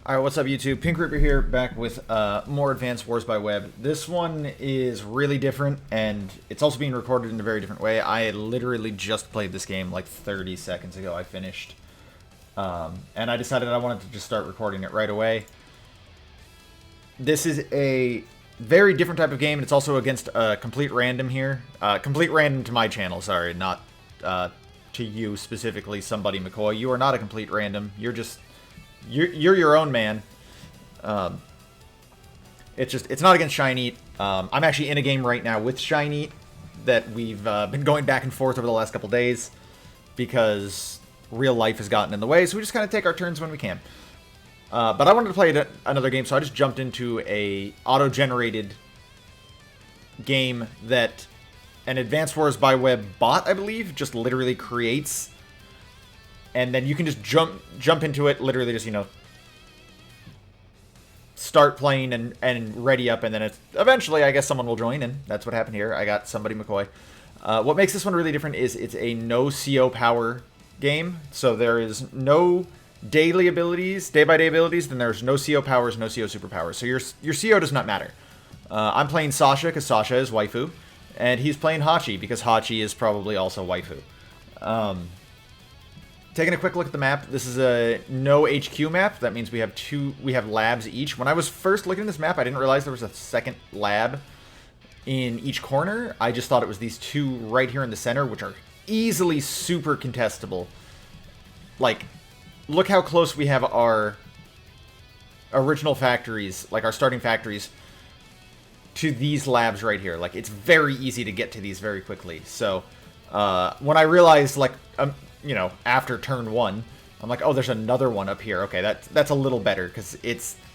Alright, what's up YouTube? Pink Reaper here, back with more Advanced Wars by Web. This one is really different, and it's also being recorded in a very different way. I literally just played this game like 30 seconds ago. I finished. And I decided I wanted to just start recording it right away. This is a very different type of game, and it's also against complete random here. Complete random to my channel, sorry, not to you specifically, somebody McCoy. You are not a complete random. You're just... You're your own man. It's not against C.R.E.A.M. I'm actually in a game right now with C.R.E.A.M. that we've been going back and forth over the last couple days because real life has gotten in the way, so we just kind of take our turns when we can. But I wanted to play another game, so I just jumped into a auto-generated game that an Advanced Wars by Web bot, I believe, just literally creates. And then you can just jump into it, literally just, you know, start playing and ready up, and then it's eventually, I guess, someone will join, and that's what happened here. I got somebody McCoy. What makes this one really different is it's a no CO power game, so there is no daily abilities, day-by-day abilities, then there's no CO powers, no CO superpowers, so your CO does not matter. I'm playing Sasha because Sasha is waifu, and he's playing Hachi because Hachi is probably also waifu. Taking a quick look at the map, this is a no HQ map. That means we have labs each. When I was first looking at this map, I didn't realize there was a second lab in each corner. I just thought it was these two right here in the center, which are easily super contestable. Like, look how close we have our original factories, like our starting factories, to these labs right here. Like, it's very easy to get to these very quickly. So, when I realized, like, you know, after turn one, I'm like, oh, there's another one up here. Okay, that's a little better, because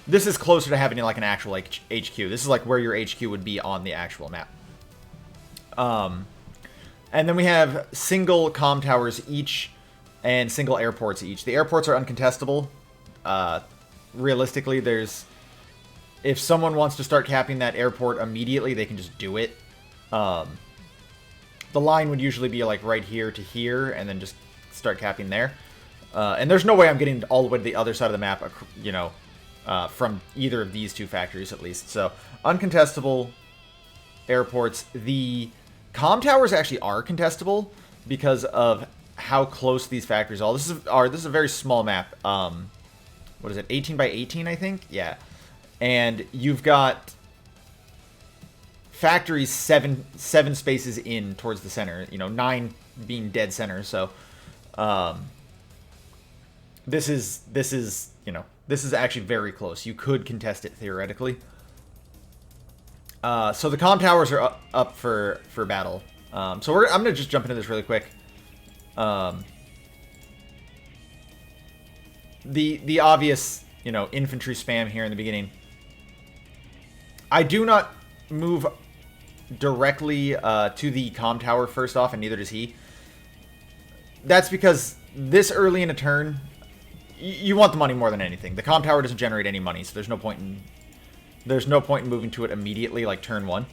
this is closer to having like an actual HQ. This is like where your HQ would be on the actual map. And then we have single comm towers each and single airports each. The airports are uncontestable. Realistically, if someone wants to start capping that airport immediately, they can just do it. The line would usually be like right here to here, and then just start capping there. And there's no way I'm getting all the way to the other side of the map, you know, from either of these two factories at least. So, uncontestable airports. The comm towers actually are contestable because of how close these factories are. This is a very small map. What is it? 18 by 18, I think? Yeah. And you've got factories seven spaces in towards the center, you know, 9 being dead center. So this is you know, this is actually very close. You could contest it theoretically. So the comm towers are up for battle. So I'm gonna just jump into this really quick. The obvious, you know, infantry spam here in the beginning. I do not move directly to the comm tower first off, and neither does he. That's because this early in a turn, you want the money more than anything. The comm tower doesn't generate any money, so there's no point in moving to it immediately, like turn 1.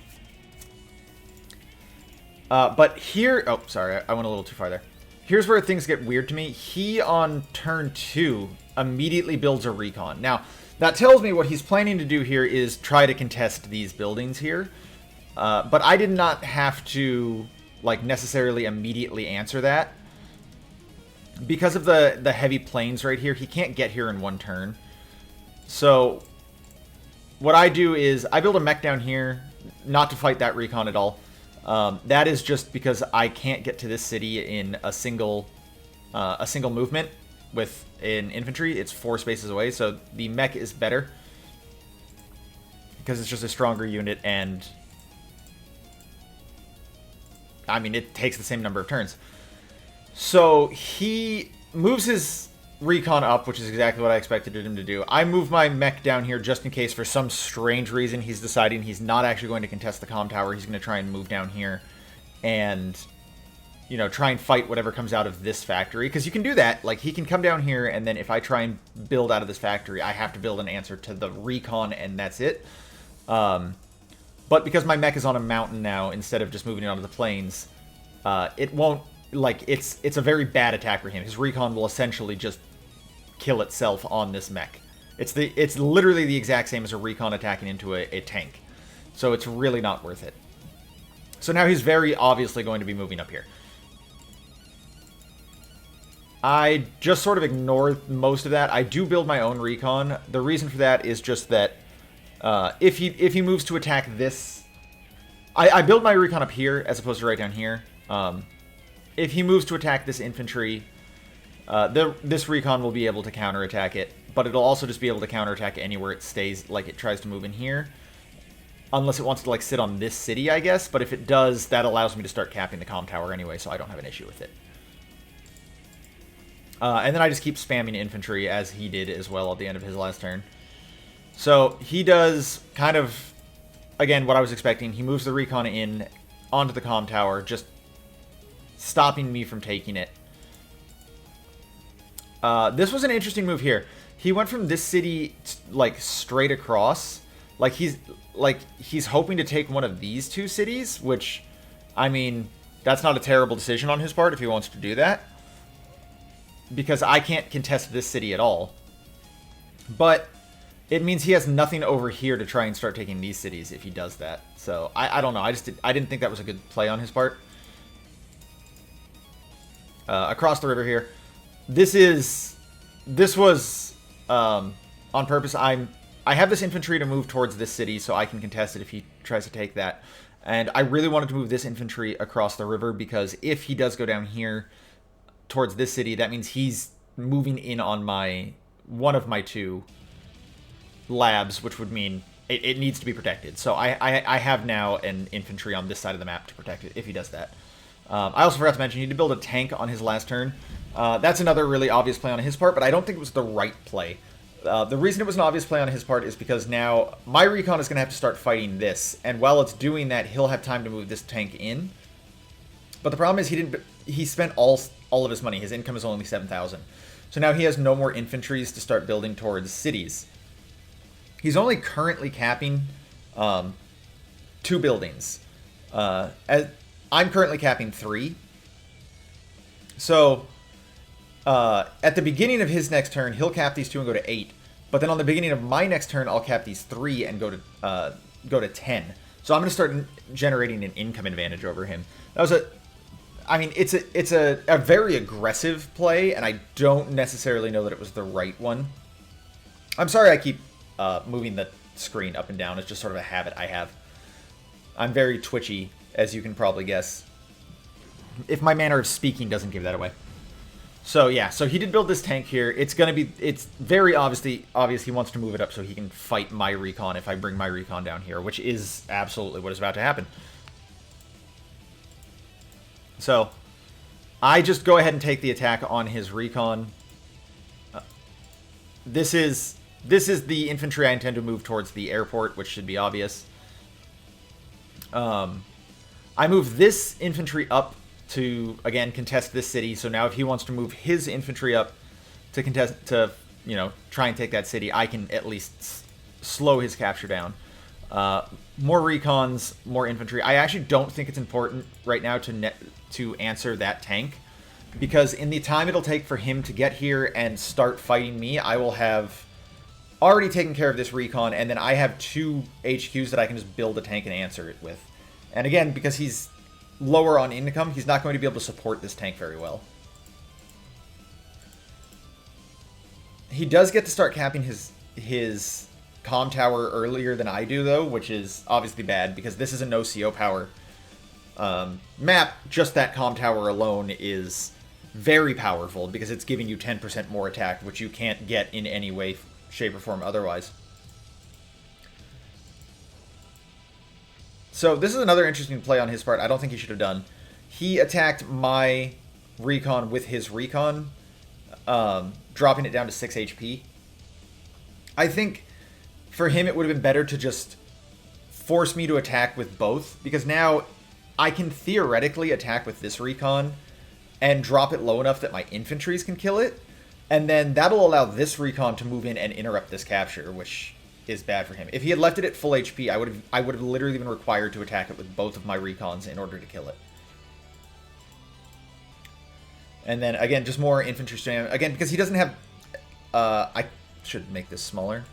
But here, oh, sorry, I went a little too far there. Here's where things get weird to me. He, on turn 2, immediately builds a recon. Now, that tells me what he's planning to do here is try to contest these buildings here. But I did not have to, like, necessarily immediately answer that. Because of the heavy planes right here, he can't get here in one turn. So, what I do is, I build a mech down here, not to fight that recon at all. That is just because I can't get to this city in a single movement with an infantry. It's 4 spaces away, so the mech is better. Because it's just a stronger unit, and I mean, it takes the same number of turns. So he moves his recon up, which is exactly what I expected him to do. I move my mech down here just in case for some strange reason he's deciding he's not actually going to contest the comm tower. He's going to try and move down here and, you know, try and fight whatever comes out of this factory. Because you can do that. Like, he can come down here, and then if I try and build out of this factory, I have to build an answer to the recon, and that's it. But because my mech is on a mountain now, instead of just moving it onto the plains, it won't, like, it's a very bad attack for him. His recon will essentially just kill itself on this mech. It's literally the exact same as a recon attacking into a tank. So it's really not worth it. So now he's very obviously going to be moving up here. I just sort of ignore most of that. I do build my own recon. The reason for that is just that if he moves to attack this... I build my recon up here as opposed to right down here. If he moves to attack this infantry, this recon will be able to counterattack it, but it'll also just be able to counterattack anywhere it stays, like it tries to move in here. Unless it wants to like sit on this city, I guess. But if it does, that allows me to start capping the comm tower anyway, so I don't have an issue with it. And then I just keep spamming infantry as he did as well at the end of his last turn. So he does kind of, again, what I was expecting. He moves the recon in onto the comm tower, just stopping me from taking it. This was an interesting move here. He went from this city like straight across. Like he's hoping to take one of these two cities, which, I mean, that's not a terrible decision on his part if he wants to do that. Because I can't contest this city at all. But it means he has nothing over here to try and start taking these cities if he does that. So I don't know. I didn't think that was a good play on his part. Across the river here. This was on purpose. I have this infantry to move towards this city so I can contest it if he tries to take that. And I really wanted to move this infantry across the river because if he does go down here towards this city, that means he's moving in on one of my two labs, which would mean it needs to be protected. So I have now an infantry on this side of the map to protect it if he does that. I also forgot to mention he had to build a tank on his last turn. That's another really obvious play on his part, but I don't think it was the right play. The reason it was an obvious play on his part is because now my recon is going to have to start fighting this, and while it's doing that, he'll have time to move this tank in. But the problem is he spent all of his money. His income is only 7,000. So now he has no more infantries to start building towards cities. He's only currently capping 2 buildings. I'm currently capping 3. So at the beginning of his next turn, he'll cap these 2 and go to 8. But then on the beginning of my next turn, I'll cap these 3 and go to 10. So I'm going to start generating an income advantage over him. That was it's a very aggressive play, and I don't necessarily know that it was the right one. I'm sorry I keep moving the screen up and down. It's just sort of a habit I have. I'm very twitchy, as you can probably guess. If my manner of speaking doesn't give that away. So yeah, so he did build this tank here. It's very obvious he wants to move it up so he can fight my recon if I bring my recon down here, which is absolutely what is about to happen. So I just go ahead and take the attack on his recon. This is the infantry I intend to move towards the airport, which should be obvious. I move this infantry up to, again, contest this city. So now if he wants to move his infantry up to contest, try and take that city, I can at least slow his capture down. More recons, more infantry. I actually don't think it's important right now to answer that tank, because in the time it'll take for him to get here and start fighting me, I will have already taken care of this recon, and then I have 2 HQs that I can just build a tank and answer it with. And again, because he's lower on income, he's not going to be able to support this tank very well. He does get to start capping his comm tower earlier than I do, though, which is obviously bad, because this is a no CO power map. Just that comm tower alone is very powerful, because it's giving you 10% more attack, which you can't get in any way, shape, or form otherwise. So this is another interesting play on his part. I don't think he should have done. He attacked my recon with his recon, dropping it down to 6 HP. I think for him it would have been better to just force me to attack with both, because now I can theoretically attack with this recon and drop it low enough that my infantries can kill it, and then that'll allow this recon to move in and interrupt this capture, which is bad for him. If he had left it at full HP, I would have literally been required to attack it with both of my recons in order to kill it. And then again, just more infantry spam. Again, because he doesn't have should make this smaller.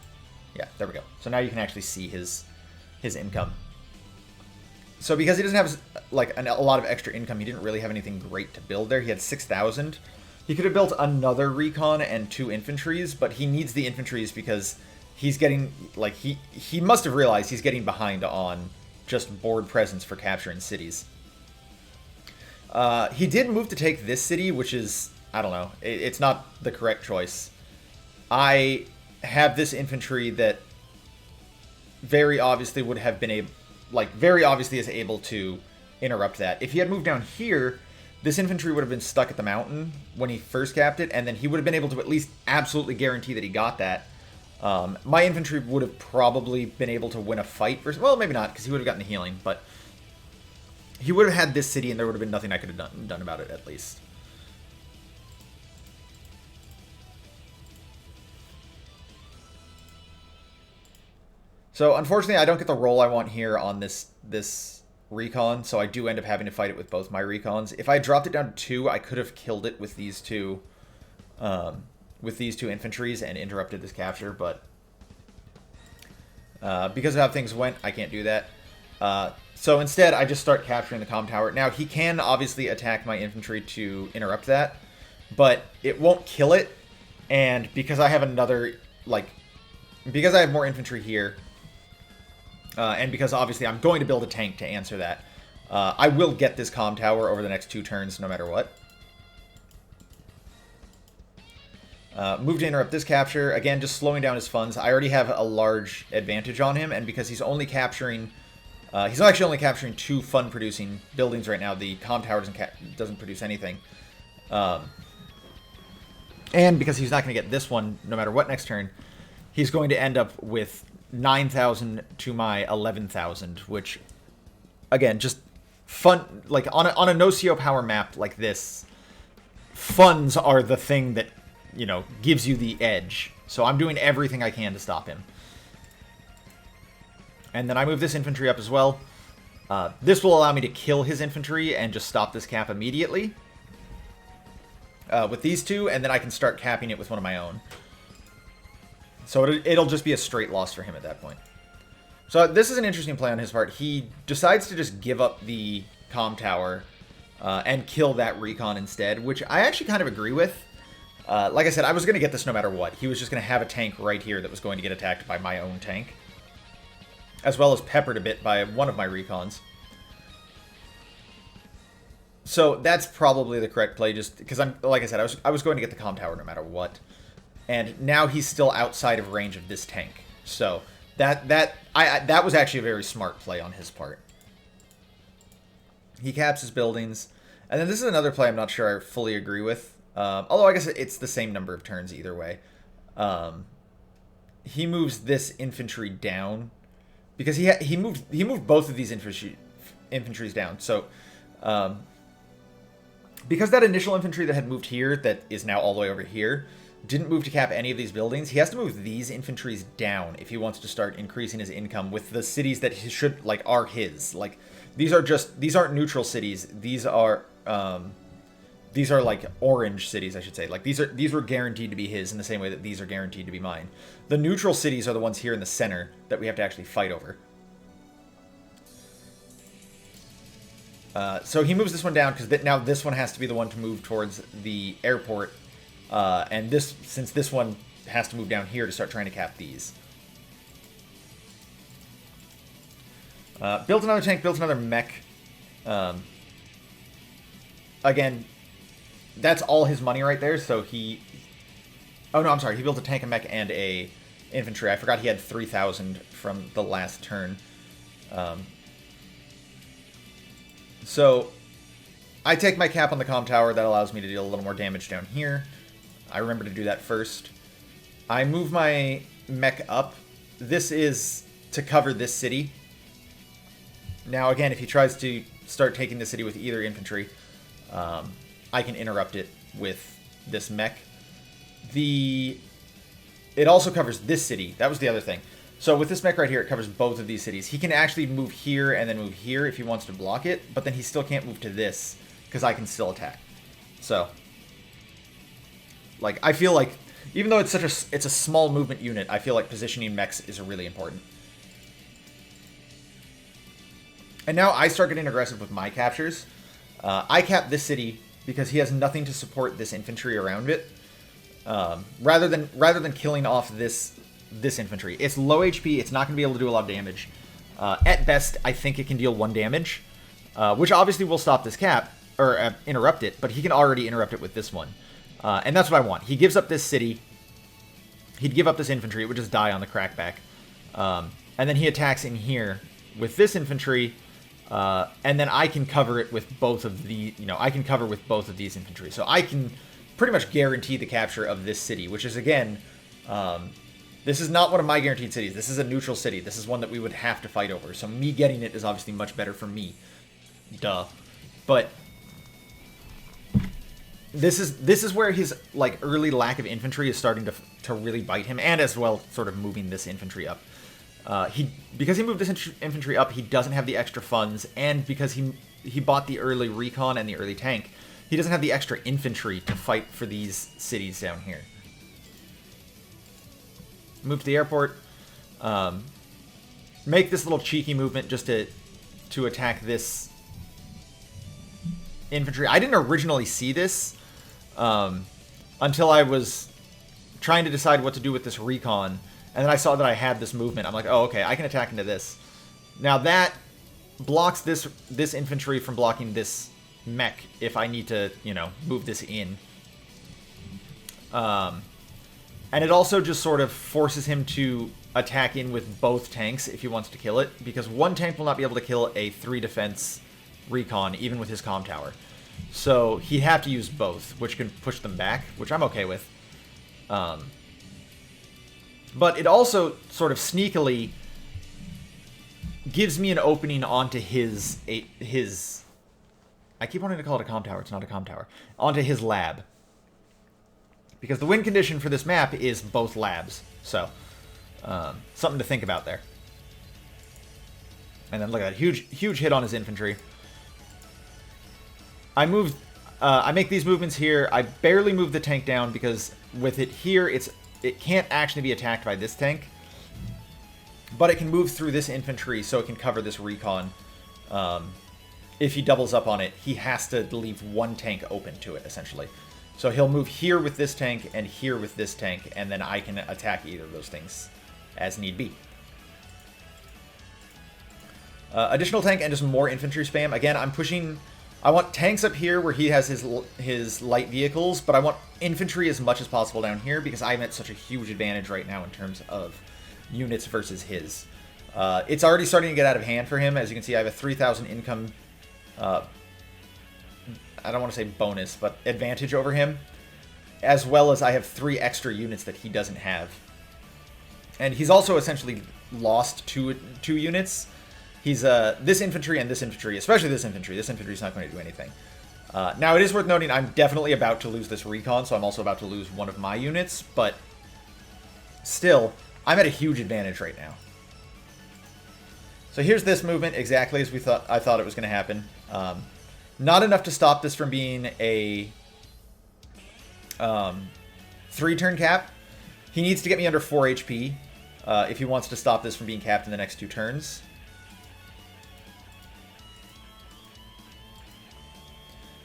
Yeah, there we go. So now you can actually see his income. So because he doesn't have like a lot of extra income, he didn't really have anything great to build there. He had 6,000. He could have built another recon and 2 infantries, but he needs the infantries because he's getting, like, he must have realized he's getting behind on just board presence for capturing cities. He did move to take this city, which is, I don't know, it's not the correct choice. I have this infantry that very obviously would have been able, like, very obviously is able to interrupt that. If he had moved down here, this infantry would have been stuck at the mountain when he first capped it, and then he would have been able to at least absolutely guarantee that he got that. My infantry would have probably been able to win a fight versus, well, maybe not, because he would have gotten the healing, but he would have had this city, and there would have been nothing I could have done about it, at least. So, unfortunately, I don't get the roll I want here on this recon, so I do end up having to fight it with both my recons. If I dropped it down to 2, I could have killed it with these two infantries and interrupted this capture, but because of how things went, I can't do that. So instead, I just start capturing the comm tower. Now, he can obviously attack my infantry to interrupt that, but it won't kill it, and because I have another, like, because I have more infantry here, and because obviously I'm going to build a tank to answer that, I will get this comm tower over the next 2 turns no matter what. Move to interrupt this capture. Again, just slowing down his funds. I already have a large advantage on him, and because he's only capturing... he's actually only capturing 2 fun-producing buildings right now. The comm tower doesn't produce anything. And because he's not going to get this one no matter what next turn, he's going to end up with 9,000 to my 11,000, which, again, just fun. Like, on a no-CO power map like this, funds are the thing that, you know, gives you the edge. So I'm doing everything I can to stop him. And then I move this infantry up as well. This will allow me to kill his infantry and just stop this cap immediately with these 2, and then I can start capping it with one of my own. So it'll just be a straight loss for him at that point. So this is an interesting play on his part. He decides to just give up the comm tower and kill that recon instead, which I actually kind of agree with. Like I said, I was going to get this no matter what. He was just going to have a tank right here that was going to get attacked by my own tank, as well as peppered a bit by one of my recons. So that's probably the correct play, just because like I said, I was going to get the comm tower no matter what. And now he's still outside of range of this tank. So that was actually a very smart play on his part. He caps his buildings. And then this is another play I'm not sure I fully agree with. Although I guess it's the same number of turns either way. He moves this infantry down because he moved both of these infantries down. So because that initial infantry that had moved here, that is now all the way over here, didn't move to cap any of these buildings, he has to move these infantries down if he wants to start increasing his income with the cities that he should, like, are his. Like, these aren't neutral cities. These are like orange cities, I should say. Like, these were guaranteed to be his in the same way that these are guaranteed to be mine. The neutral cities are the ones here in the center that we have to actually fight over. So he moves this one down because now this one has to be the one to move towards the airport. And since this one has to move down here to start trying to cap these. Built another tank, built another mech. Again, that's all his money right there, so he... Oh, no, I'm sorry. He built a tank, a mech, and a infantry. I forgot he had 3,000 from the last turn. So, I take my cap on the comm tower. That allows me to deal a little more damage down here. I remember to do that first. I move my mech up. This is to cover this city. Now, again, if he tries to start taking the city with either infantry, I can interrupt it with this mech. It also covers this city. That was the other thing. So with this mech right here, it covers both of these cities. He can actually move here and then move here if he wants to block it, but then he still can't move to this because I can still attack. So, like, I feel like Even though it's it's a small movement unit, I feel like positioning mechs is really important. And now I start getting aggressive with my captures. I cap this city because he has nothing to support this infantry around it. Rather than killing off this infantry. It's low HP. It's not going to be able to do a lot of damage. At best, I think it can deal 1 damage, which obviously will stop this cap or interrupt it. But he can already interrupt it with this one, and that's what I want. He gives up this city. He'd give up this infantry. It would just die on the crackback, and then he attacks in here with this infantry. And then I can cover it with both of the, I can cover with both of these infantry. So I can pretty much guarantee the capture of this city, which is, again, this is not one of my guaranteed cities. This is a neutral city. This is one that we would have to fight over. So me getting it is obviously much better for me. Duh. But this is where his, like, early lack of infantry is starting to really bite him, and as well sort of moving this infantry up. Because he moved this infantry up, he doesn't have the extra funds, and because he bought the early recon and the early tank, he doesn't have the extra infantry to fight for these cities down here. Move to the airport. Make this little cheeky movement just to attack this infantry. I didn't originally see this until I was trying to decide what to do with this recon. And then I saw that I had this movement. I'm like, oh, okay, I can attack into this. Now that blocks this infantry from blocking this mech if I need to, move this in. And it also just sort of forces him to attack in with both tanks if he wants to kill it, because one tank will not be able to kill a 3 defense recon, even with his comm tower. So he'd have to use both, which can push them back, which I'm okay with. But it also sort of sneakily gives me an opening onto his I keep wanting to call it a comm tower. It's not a comm tower. Onto his lab. Because the win condition for this map is both labs. So, something to think about there. And then look at that. Huge hit on his infantry. I make these movements here. I barely move the tank down because with it here, it can't actually be attacked by this tank, but it can move through this infantry, so it can cover this recon. If he doubles up on it, he has to leave one tank open to it, essentially. So he'll move here with this tank and here with this tank, and then I can attack either of those things as need be. Additional tank and just more infantry spam. Again, I'm pushing... I want tanks up here where he has his light vehicles, but I want infantry as much as possible down here because I'm at such a huge advantage right now in terms of units versus his. It's already starting to get out of hand for him. As you can see, I have a 3,000 income, I don't want to say bonus, but advantage over him, as well as I have 3 extra units that he doesn't have. And he's also essentially lost two units. He's this infantry and this infantry, especially this infantry. This infantry is not going to do anything. Now, it is worth noting I'm definitely about to lose this recon, so I'm also about to lose one of my units, but still, I'm at a huge advantage right now. So here's this movement exactly as I thought it was going to happen. Not enough to stop this from being a 3-turn cap. He needs to get me under 4 HP if he wants to stop this from being capped in the next 2 turns.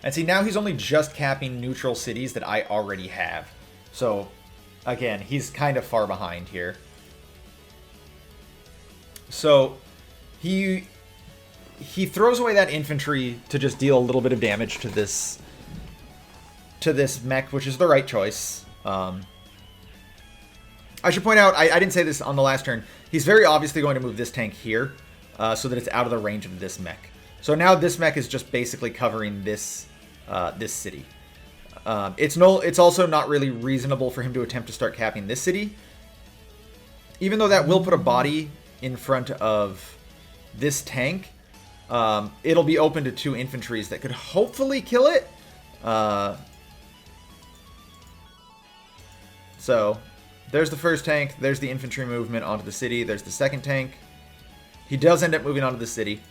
And see, now he's only just capping neutral cities that I already have. So, again, he's kind of far behind here. So, he throws away that infantry to just deal a little bit of damage to this mech, which is the right choice. I should point out, I didn't say this on the last turn, he's very obviously going to move this tank here so that it's out of the range of this mech. So now this mech is just basically covering this city. It's also not really reasonable for him to attempt to start capping this city, even though that will put a body in front of this tank. It'll be open to 2 infantries that could hopefully kill it. So there's the first tank. There's the infantry movement onto the city. There's the second tank. He does end up moving onto the city.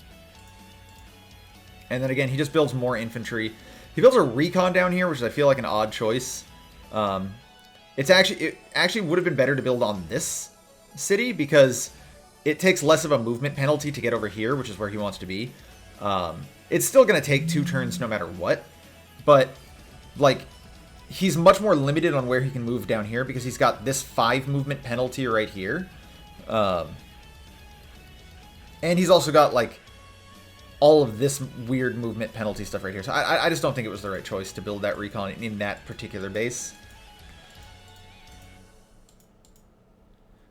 And then again, he just builds more infantry. He builds a recon down here, which I feel like an odd choice. it actually would have been better to build on this city because it takes less of a movement penalty to get over here, which is where he wants to be. It's still going to take 2 turns no matter what, but like he's much more limited on where he can move down here because he's got this 5 movement penalty right here. And he's also got like all of this weird movement penalty stuff right here. So I just don't think it was the right choice to build that recon in that particular base.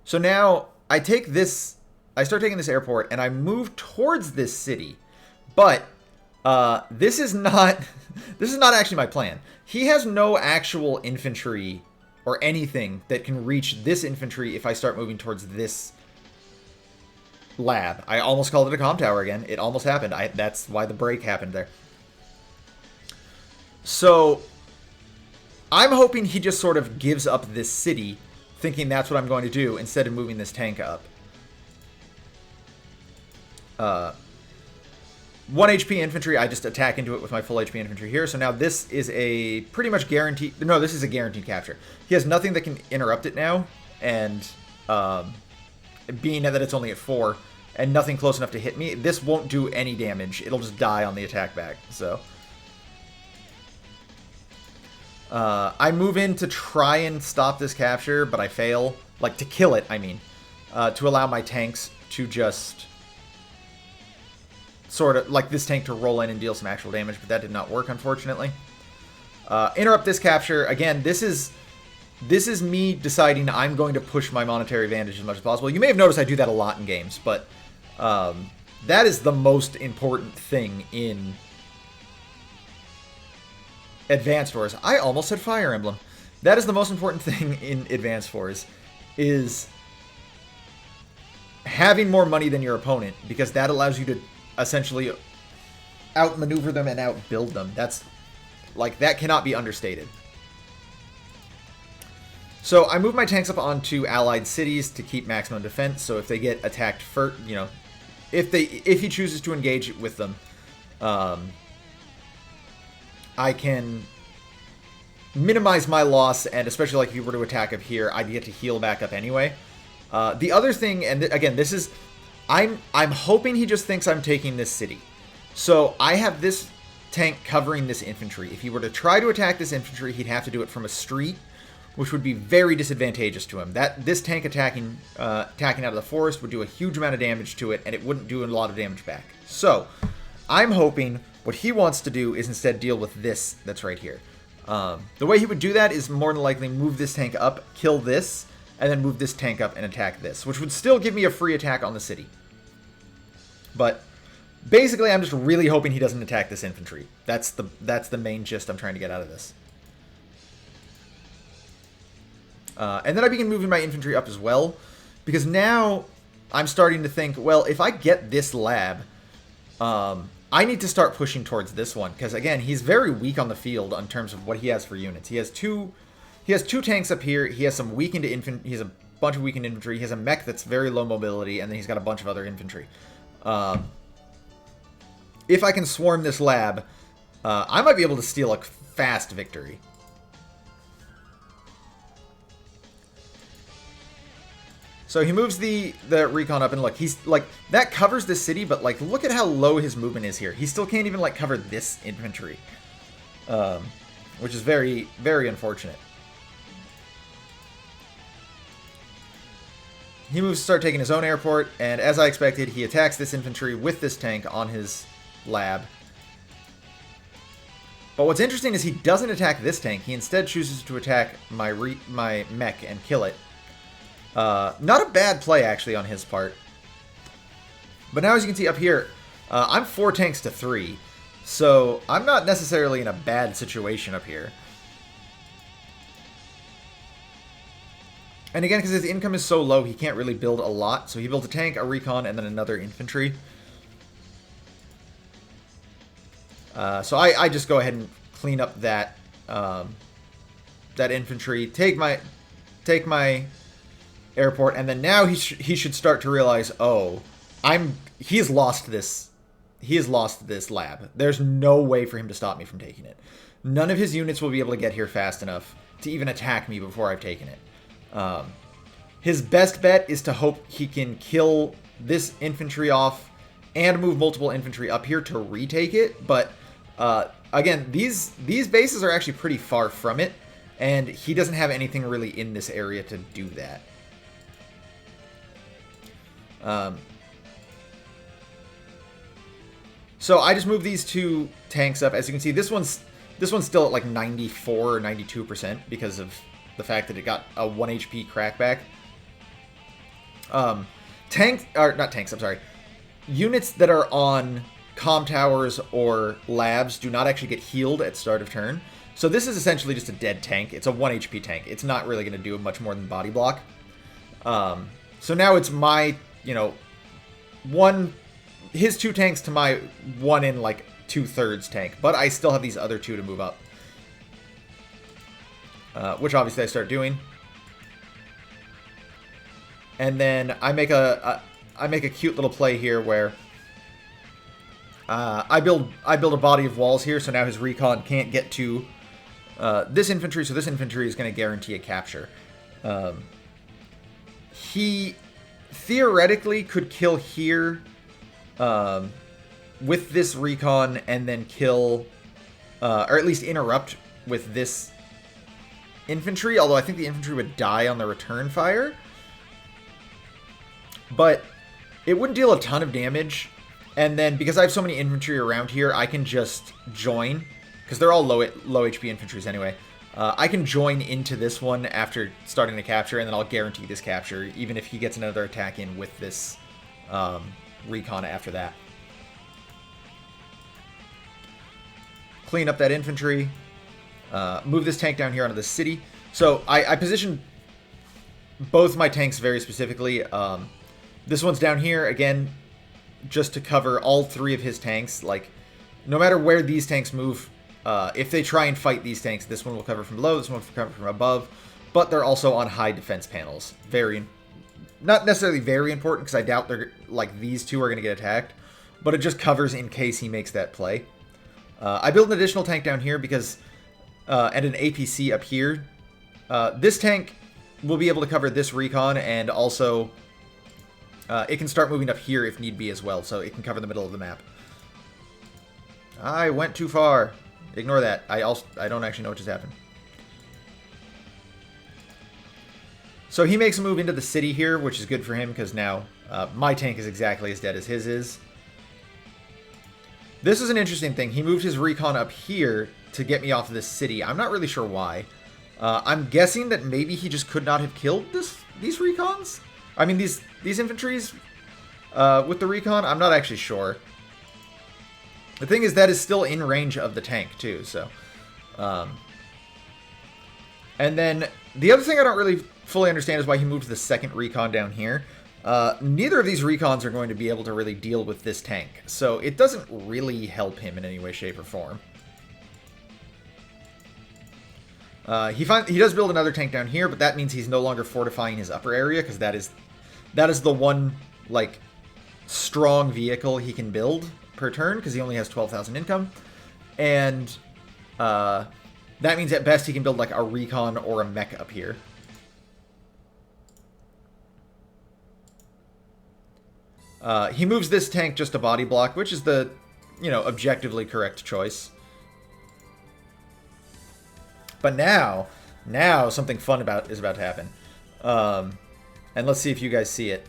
So now I start taking this airport and I move towards this city, but this is not actually my plan. He has no actual infantry or anything that can reach this infantry if I start moving towards this lab. I almost called it a comm tower again. It almost happened. That's why the break happened there. So I'm hoping he just sort of gives up this city, thinking that's what I'm going to do instead of moving this tank up. 1 HP infantry, I just attack into it with my full HP infantry here. So now this is a pretty much guaranteed... No, this is a guaranteed capture. He has nothing that can interrupt it now. And being that it's only at 4 and nothing close enough to hit me, this won't do any damage. It'll just die on the attack back. So I move in to try and stop this capture, but I fail. Like, to kill it, I mean. To allow my tanks to just... sort of like this tank to roll in and deal some actual damage, but that did not work, unfortunately. Interrupt this capture. Again, this is me deciding I'm going to push my monetary advantage as much as possible. You may have noticed I do that a lot in games, but that is the most important thing in Advanced Wars. I almost said Fire Emblem. That is the most important thing in Advanced Wars, is having more money than your opponent, because that allows you to essentially outmaneuver them and outbuild them. That's like, that cannot be understated. So I move my tanks up onto allied cities to keep maximum defense. So if they get attacked first, you know, if he chooses to engage with them, I can minimize my loss, and especially like if you were to attack up here, I'd get to heal back up anyway. The other thing, and again, this is, I'm hoping he just thinks I'm taking this city. So I have this tank covering this infantry. If he were to try to attack this infantry, he'd have to do it from a street, which would be very disadvantageous to him. This tank attacking out of the forest would do a huge amount of damage to it, and it wouldn't do a lot of damage back. So I'm hoping what he wants to do is instead deal with this that's right here. The way he would do that is more than likely move this tank up, kill this, and then move this tank up and attack this, which would still give me a free attack on the city. But basically, I'm just really hoping he doesn't attack this infantry. That's the main gist I'm trying to get out of this. And then I begin moving my infantry up as well, because now I'm starting to think, well, if I get this lab, I need to start pushing towards this one, because again, he's very weak on the field in terms of what he has for units. He has two tanks up here. He has some weakened infantry. He has a bunch of weakened infantry. He has a mech that's very low mobility, and then he's got a bunch of other infantry. If I can swarm this lab, I might be able to steal a fast victory. So he moves the recon up, and look, he's like, that covers the city, but like, look at how low his movement is here. He still can't even like cover this infantry, which is very, very unfortunate. He moves to start taking his own airport, and as I expected, he attacks this infantry with this tank on his lab. But what's interesting is he doesn't attack this tank. He instead chooses to attack my mech and kill it. Not a bad play, actually, on his part. But now, as you can see up here, I'm 4 tanks to 3. So I'm not necessarily in a bad situation up here. And again, because his income is so low, he can't really build a lot. So he built a tank, a recon, and then another infantry. So I just go ahead and clean up that that infantry, take my airport, and then now he should start to realize, oh, he's lost this lab. There's no way for him to stop me from taking it. None of his units will be able to get here fast enough. to even attack me before I've taken it. His best bet is to hope he can kill this infantry off and move multiple infantry up here to retake it. But again, these bases are actually pretty far from it, and he doesn't have anything really in this area to do that. So I just moved these two tanks up. As you can see, this one's still at like 94 or 92% because of the fact that it got a 1 HP crackback. Units that are on comm towers or labs do not actually get healed at start of turn. So this is essentially just a dead tank. It's a 1 HP tank. It's not really going to do much more than body block. So now it's my, his 2 tanks to my 1 in like 2/3 tank. But I still have these other 2 to move up. Which obviously I start doing. And then I make a cute little play here where I build a body of walls here, so now his recon can't get to this infantry, so this infantry is going to guarantee a capture. He theoretically could kill here with this recon and then kill, or at least interrupt with this infantry, although I think the infantry would die on the return fire. But it wouldn't deal a ton of damage, and then because I have so many infantry around here, I can just join, because they're all low HP infantries anyway. I can join into this one after starting the capture, and then I'll guarantee this capture, even if he gets another attack in with this recon after that. Clean up that infantry. Move this tank down here onto the city. So I positioned both my tanks very specifically. This one's down here, again, just to cover all 3 of his tanks. Like, no matter where these tanks move, if they try and fight these tanks, this one will cover from below, this one will cover from above, but they're also on high defense panels. Not necessarily very important, because I doubt they're, like, these 2 are going to get attacked, but it just covers in case he makes that play. I built an additional tank down here because, and an APC up here. This tank will be able to cover this recon, and also it can start moving up here if need be as well, so it can cover the middle of the map. I went too far. Ignore that. I don't actually know what just happened. So he makes a move into the city here, which is good for him, because now my tank is exactly as dead as his is. This is an interesting thing. He moved his recon up here to get me off of this city. I'm not really sure why. I'm guessing that maybe he just could not have killed these recons? I mean, these infantries with the recon? I'm not actually sure. The thing is, that is still in range of the tank, too, so... and then, the other thing I don't really fully understand is why he moved the second recon down here. Neither of these recons are going to be able to really deal with this tank, so it doesn't really help him in any way, shape, or form. He does build another tank down here, but that means he's no longer fortifying his upper area, because that is the one, like, strong vehicle he can build per turn, because he only has 12,000 income. And that means at best he can build, like, a recon or a mech up here. He moves this tank just to body block, which is the, objectively correct choice. But now something fun is about to happen. And let's see if you guys see it.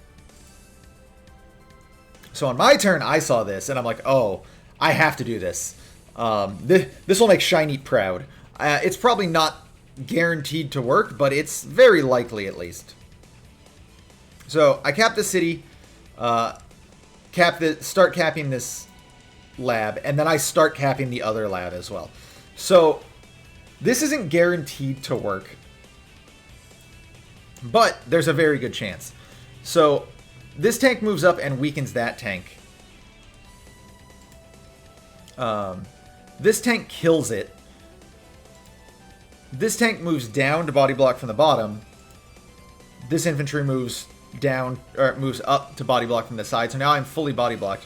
So on my turn, I saw this, and I'm like, oh, I have to do this. This will make Shiny proud. It's probably not guaranteed to work, but it's very likely at least. So I cap the city, start capping this lab, and then I start capping the other lab as well. So this isn't guaranteed to work, but there's a very good chance. So this tank moves up and weakens that tank. This tank kills it. This tank moves down to body block from the bottom. This infantry moves down, or moves up to body block from the side. So now I'm fully body blocked.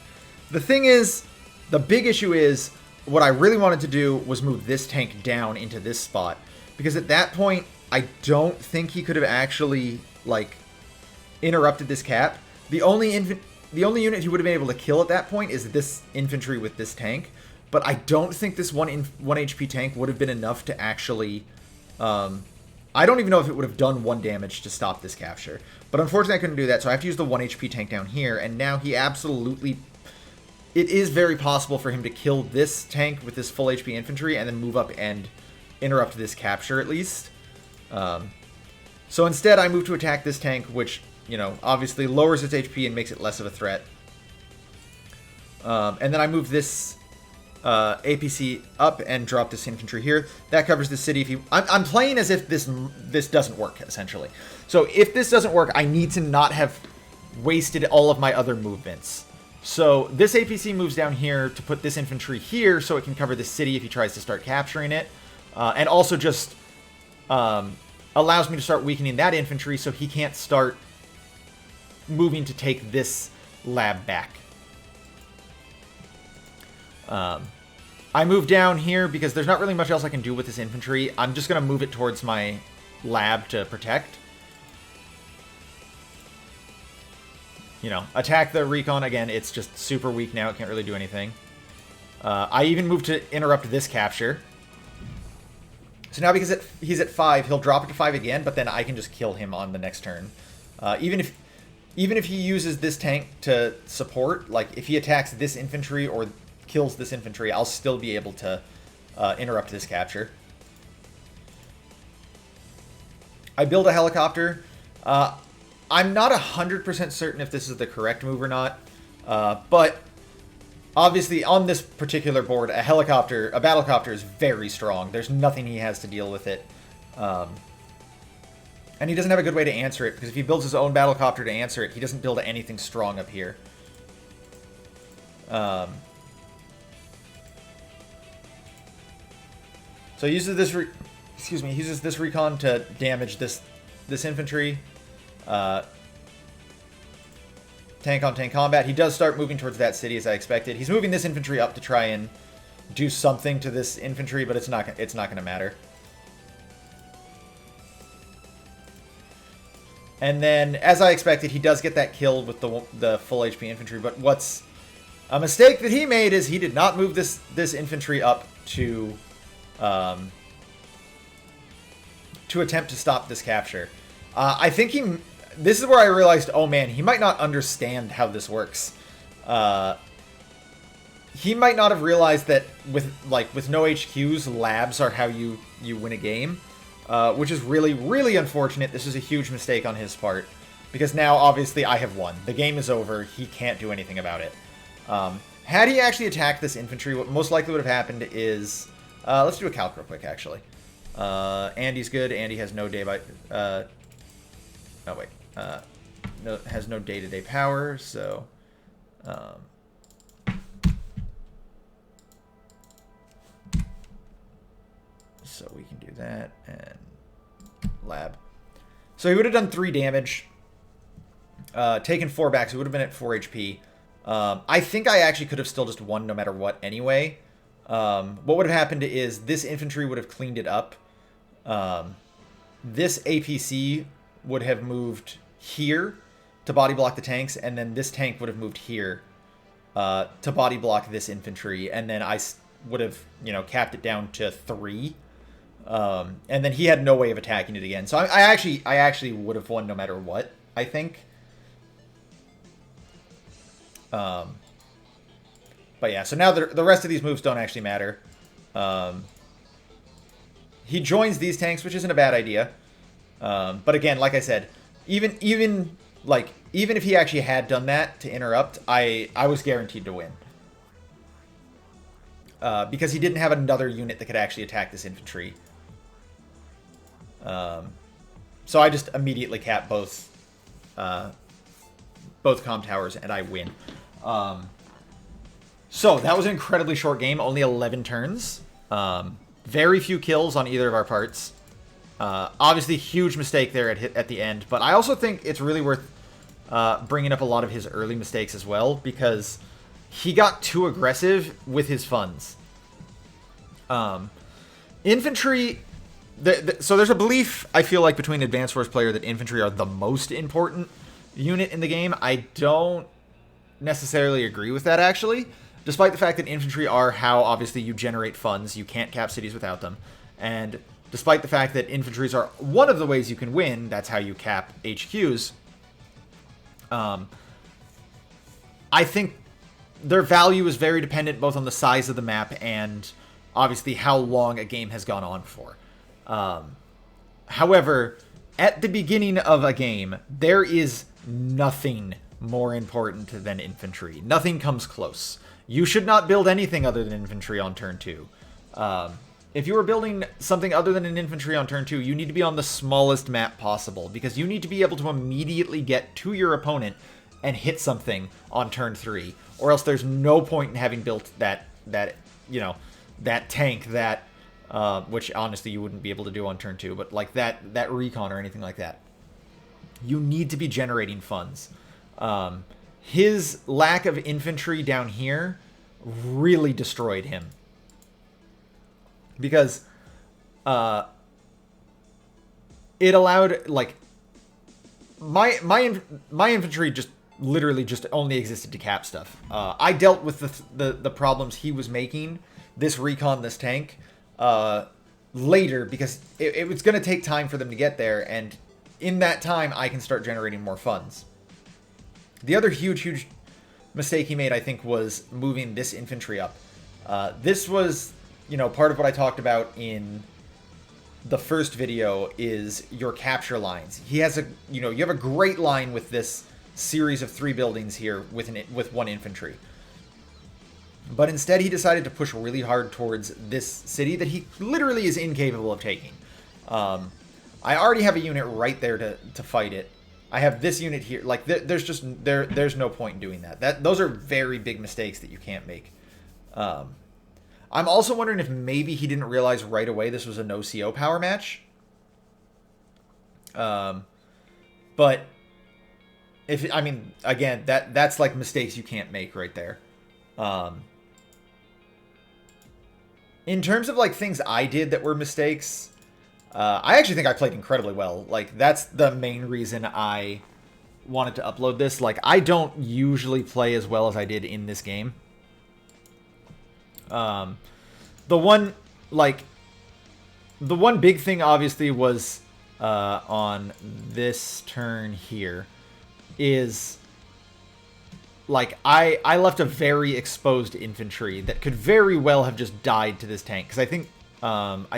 The thing is, the big issue is, what I really wanted to do was move this tank down into this spot. because at that point, I don't think he could have actually, like, interrupted this cap. The only unit he would have been able to kill at that point is this infantry with this tank, but I don't think this 1 HP tank would have been enough to actually... I don't even know if it would have done 1 damage to stop this capture. But unfortunately, I couldn't do that, so I have to use the 1 HP tank down here, and now he absolutely... It is very possible for him to kill this tank with this full HP infantry and then move up and interrupt this capture, at least. So instead, I move to attack this tank, which, you know, obviously lowers its HP and makes it less of a threat. And then I move this APC up and drop this infantry here. That covers the city. If you, I'm playing as if this doesn't work, essentially. So if this doesn't work, I need to not have wasted all of my other movements. So this APC moves down here to put this infantry here so it can cover the city if he tries to start capturing it. And also just allows me to start weakening that infantry so he can't start moving to take this lab back. I move down here because there's not really much else I can do with this infantry. I'm just going to move it towards my lab to protect. You know, attack the recon. Again, it's just super weak now. It can't really do anything. I even move to interrupt this capture. So now because he's at 5, he'll drop it to 5 again, but then I can just kill him on the next turn. Even if he uses this tank to support, like if he attacks this infantry or kills this infantry, I'll still be able to interrupt this capture. I build a helicopter. I'm not 100% certain if this is the correct move or not, but obviously on this particular board, a battlecopter is very strong. There's nothing he has to deal with it. And he doesn't have a good way to answer it, because if he builds his own battlecopter to answer it, he doesn't build anything strong up here. So he uses this uses this recon to damage this infantry. Tank-on-tank combat. He does start moving towards that city as I expected. He's moving this infantry up to try and do something to this infantry, but it's not going to matter. And then, as I expected, he does get that killed with the full HP infantry. But what's a mistake that he made is he did not move this infantry up to attempt to stop this capture. I think this is where I realized, oh man, he might not understand how this works. He might not have realized that with no HQs, labs are how you win a game, which is really, really unfortunate. This is a huge mistake on his part, because now obviously I have won. The game is over. He can't do anything about it. Had he actually attacked this infantry, what most likely would have happened is, let's do a calc real quick actually. Andy's good. Andy has no has no day-to-day power, so so we can do that and lab. So he would have done 3 damage, taken 4 back, so he would have been at 4 HP. I think I actually could have still just won no matter what anyway. What would have happened is this infantry would have cleaned it up. This APC would have moved here to body block the tanks, and then this tank would have moved here to body block this infantry, and then I would have, capped it down to 3. And then he had no way of attacking it again. So I actually would have won no matter what, I think. But yeah, so now the rest of these moves don't actually matter. He joins these tanks, which isn't a bad idea. But again, like I said, even if he actually had done that to interrupt, I was guaranteed to win. Because he didn't have another unit that could actually attack this infantry. So I just immediately cap both comm towers, and I win. So that was an incredibly short game, only 11 turns. Very few kills on either of our parts. Obviously, huge mistake there at the end, but I also think it's really worth bringing up a lot of his early mistakes as well, because he got too aggressive with his funds. Infantry So there's a belief, I feel like, between Advanced Wars player that infantry are the most important unit in the game. I don't necessarily agree with that, actually. Despite the fact that infantry are how, obviously, you generate funds. You can't cap cities without them. And despite the fact that infantries are one of the ways you can win, that's how you cap HQs, I think their value is very dependent both on the size of the map and, obviously, how long a game has gone on for. However, at the beginning of a game, there is nothing more important than infantry. Nothing comes close. You should not build anything other than infantry on turn 2. If you are building something other than an infantry on turn 2, you need to be on the smallest map possible, because you need to be able to immediately get to your opponent and hit something on turn 3, or else there's no point in having built that tank, which honestly you wouldn't be able to do on turn 2, but like that recon or anything like that. You need to be generating funds. His lack of infantry down here really destroyed him, because it allowed, like, my infantry just literally just only existed to cap stuff. I dealt with the problems he was making, this recon, this tank, later, because it was going to take time for them to get there, and in that time I can start generating more funds. The other huge mistake he made, I think, was moving this infantry up. This was, part of what I talked about in the first video, is your capture lines. He has you have a great line with this series of 3 buildings here with 1 infantry. But instead he decided to push really hard towards this city that he literally is incapable of taking. I already have a unit right there to fight it. I have this unit here. Like, there's no point in doing that. Those are very big mistakes that you can't make. I'm also wondering if maybe he didn't realize right away this was a no CO power match. But again, that's like mistakes you can't make right there. In terms of like things I did that were mistakes, I actually think I played incredibly well. Like, that's the main reason I wanted to upload this. Like, I don't usually play as well as I did in this game. The one big thing, obviously, was on this turn here is, like, I left a very exposed infantry that could very well have just died to this tank, because I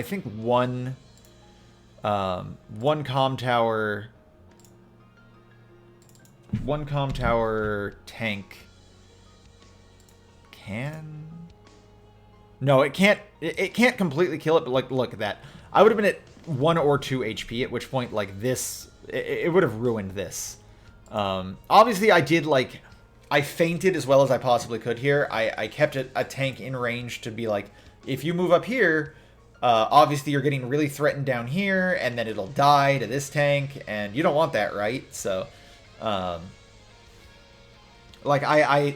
think one comm tower tank can... No, it can't completely kill it, but like, look at that. I would have been at 1 or 2 HP, at which point, like, this, it would have ruined this. Obviously I feinted as well as I possibly could here. I kept a tank in range to be like, if you move up here, obviously you're getting really threatened down here, and then it'll die to this tank, and you don't want that, right? So, like, I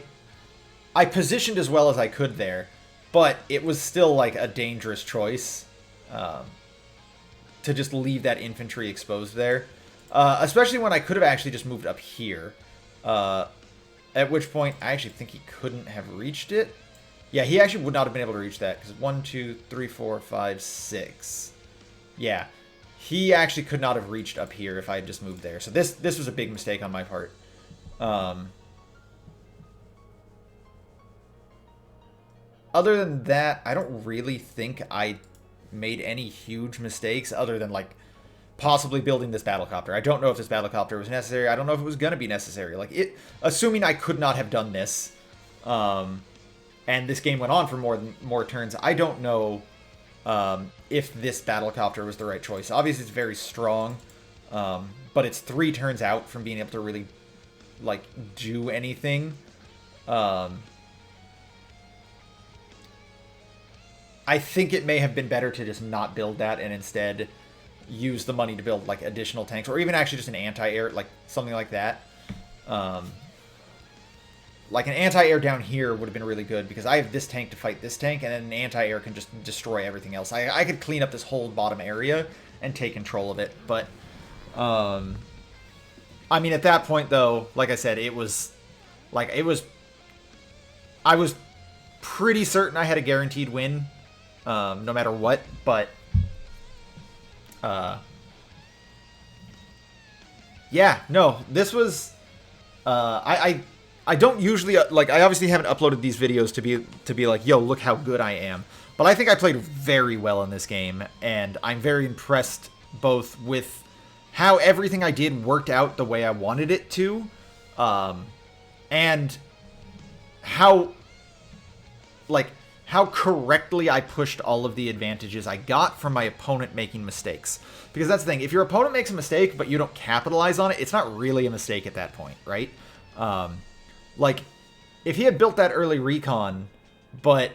positioned as well as I could there, but it was still, like, a dangerous choice to just leave that infantry exposed there. Especially when I could have actually just moved up here. At which point, I actually think he couldn't have reached it. Yeah, he actually would not have been able to reach that, because 1, 2, 3, 4, 5, 6. Yeah, he actually could not have reached up here if I had just moved there. So this was a big mistake on my part. Other than that, I don't really think I made any huge mistakes other than, like, possibly building this battlecopter. I don't know if this battlecopter was necessary. I don't know if it was going to be necessary. Like, assuming I could not have done this, and this game went on for more turns, I don't know if this battlecopter was the right choice. Obviously, it's very strong, but it's 3 turns out from being able to really, like, do anything. I think it may have been better to just not build that and instead use the money to build, like, additional tanks, or even actually just an anti-air, like, something like that. like an anti-air down here would have been really good because I have this tank to fight this tank, and then an anti-air can just destroy everything else. I could clean up this whole bottom area and take control of it, but I mean, at that point though, like I said, I was pretty certain I had a guaranteed win, no matter what, but yeah, no, this was I don't usually like, I obviously haven't uploaded these videos to be like, yo, look how good I am, but I think I played very well in this game, and I'm very impressed both with how everything I did worked out the way I wanted it to, and how correctly I pushed all of the advantages I got from my opponent making mistakes. Because that's the thing, if your opponent makes a mistake but you don't capitalize on it, it's not really a mistake at that point, right? Like, if he had built that early recon, but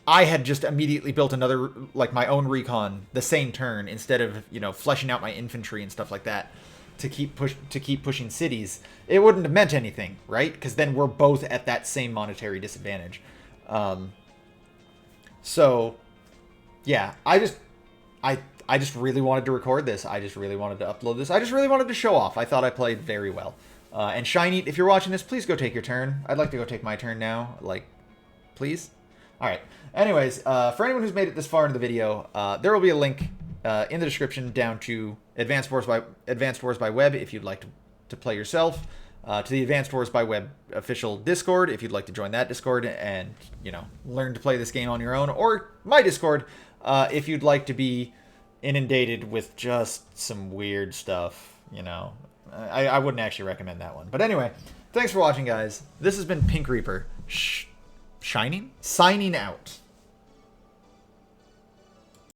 I had just immediately built another, like, my own recon the same turn instead of, you know, fleshing out my infantry and stuff like that to keep pushing cities, it wouldn't have meant anything, right? Because then we're both at that same monetary disadvantage. So, yeah, I just really wanted to record this. I just really wanted to upload this. I just really wanted to show off. I thought I played very well. And Shiny, if you're watching this, please go take your turn. I'd like to go take my turn now. Like, please? Alright. Anyways, for anyone who's made it this far into the video, there will be a link in the description down to Advanced Wars by Web if you'd like to play yourself. To the Advanced Wars by Web official Discord if you'd like to join that Discord and, you know, learn to play this game on your own. Or my Discord if you'd like to be inundated with just some weird stuff, you know. I wouldn't actually recommend that one. But anyway, thanks for watching, guys. This has been Pink Reaper. Signing out.